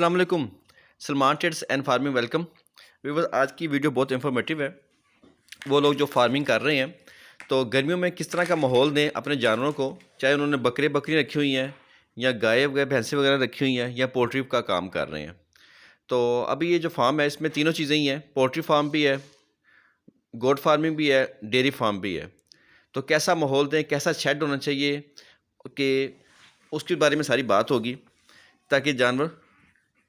अस्सलाम वालेकुम। Salman trades and farming welcome viewers. आज की वीडियो बहुत इन्फॉर्मेटिव है। वो लोग जो फार्मिंग कर रहे हैं तो गर्मियों में किस तरह का माहौल दें अपने जानवरों को, चाहे उन्होंने बकरी रखी हुई हैं या गाय वगैरह भैंसें वगैरह रखी हुई हैं या पोल्ट्री का काम कर रहे हैं। तो अभी ये जो फार्म है इसमें तीनों चीज़ें ही हैं, पोल्ट्री फार्म भी है, गोट फार्मिंग भी है, डेयरी फार्म भी है। तो कैसा माहौल दें, कैसा शेड होना चाहिए कि उसके बारे में सारी बात होगी ताकि जानवर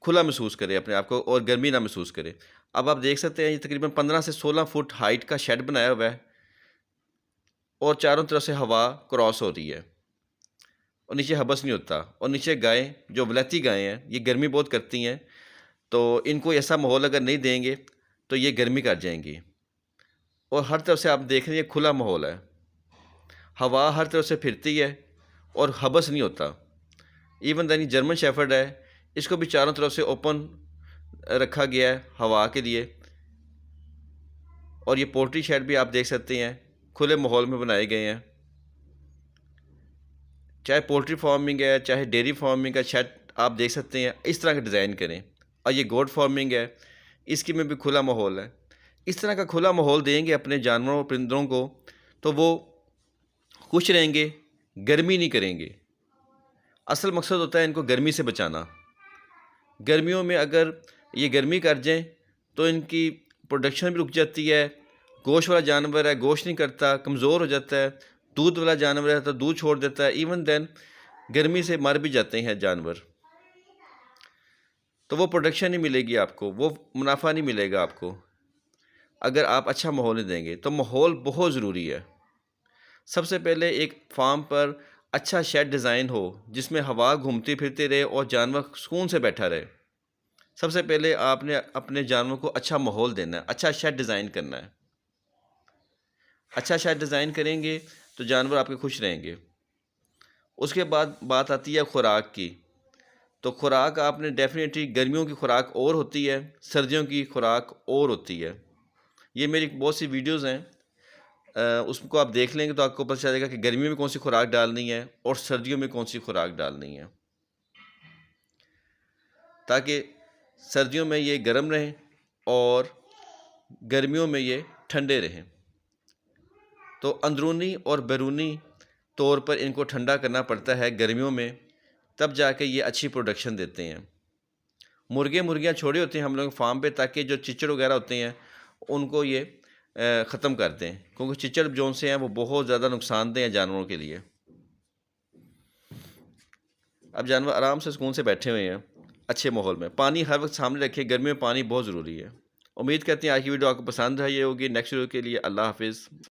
खुला महसूस करे अपने आप को और गर्मी ना महसूस करे। अब आप देख सकते हैं ये तकरीबन 15 से 16 फुट हाइट का शेड बनाया हुआ है और चारों तरफ से हवा क्रॉस हो रही है और नीचे हबस नहीं होता। और नीचे गाय जो वलैती गायें हैं ये गर्मी बहुत करती हैं, तो इनको ऐसा माहौल अगर नहीं देंगे तो ये गर्मी कर जाएंगी। और हर तरफ से आप देख रहे हैं खुला माहौल है, हवा हर तरफ से फिरती है और हबस नहीं होता। इवन दैन जर्मन शेफर्ड है, इसको भी चारों तरफ से ओपन रखा गया है हवा के लिए। और ये पोल्ट्री शेड भी आप देख सकते हैं खुले माहौल में बनाए गए हैं। चाहे पोल्ट्री फार्मिंग है चाहे डेयरी फार्मिंग का शेड आप देख सकते हैं इस तरह का डिज़ाइन करें। और ये गोट फार्मिंग है, इसकी में भी खुला माहौल है। इस तरह का खुला माहौल देंगे अपने जानवरों और परिंदों को तो वो खुश रहेंगे, गर्मी नहीं करेंगे। असल मकसद होता है इनको गर्मी से बचाना। गर्मियों में अगर ये गर्मी कर जाएं तो इनकी प्रोडक्शन भी रुक जाती है। गोश्त वाला जानवर है गोश्त नहीं करता, कमज़ोर हो जाता है। दूध वाला जानवर है तो दूध छोड़ देता है। इवन देन गर्मी से मर भी जाते हैं जानवर, तो वो प्रोडक्शन नहीं मिलेगी आपको, वो मुनाफा नहीं मिलेगा आपको अगर आप अच्छा माहौल नहीं देंगे। तो माहौल बहुत ज़रूरी है। सबसे पहले एक फार्म पर अच्छा शेड डिज़ाइन हो जिसमें हवा घूमती फिरती रहे और जानवर सुकून से बैठा रहे। सबसे पहले आपने अपने जानवरों को अच्छा माहौल देना है, अच्छा शेड डिज़ाइन करना है। अच्छा शेड डिज़ाइन करेंगे तो जानवर आपके खुश रहेंगे। उसके बाद बात आती है खुराक की। तो खुराक आपने डेफिनेटली, गर्मियों की खुराक और होती है, सर्दियों की खुराक और होती है। ये मेरी बहुत सी वीडियोज़ हैं, उसको आप देख लेंगे तो आपको पता चलेगा कि गर्मियों में कौन सी खुराक डालनी है और सर्दियों में कौन सी खुराक डालनी है, ताकि सर्दियों में ये गर्म रहें और गर्मियों में ये ठंडे रहें। तो अंदरूनी और बैरूनी तौर पर इनको ठंडा करना पड़ता है गर्मियों में, तब जाके ये अच्छी प्रोडक्शन देते हैं। मुर्गियाँ छोड़े होते हैं हम लोग फार्म पे ताकि जो चिचड़ वगैरह होते हैं उनको ये ख़त्म कर दें, क्योंकि चिचड़ जोन से हैं वो बहुत ज़्यादा नुकसानदेह हैं जानवरों के लिए। अब जानवर आराम से सुकून से बैठे हुए हैं अच्छे माहौल में। पानी हर वक्त सामने रखिए, गर्मी में पानी बहुत ज़रूरी है। उम्मीद करते हैं आज की वीडियो आपको पसंद आई होगी। नेक्स्ट वीडियो के लिए अल्लाह हाफिज़।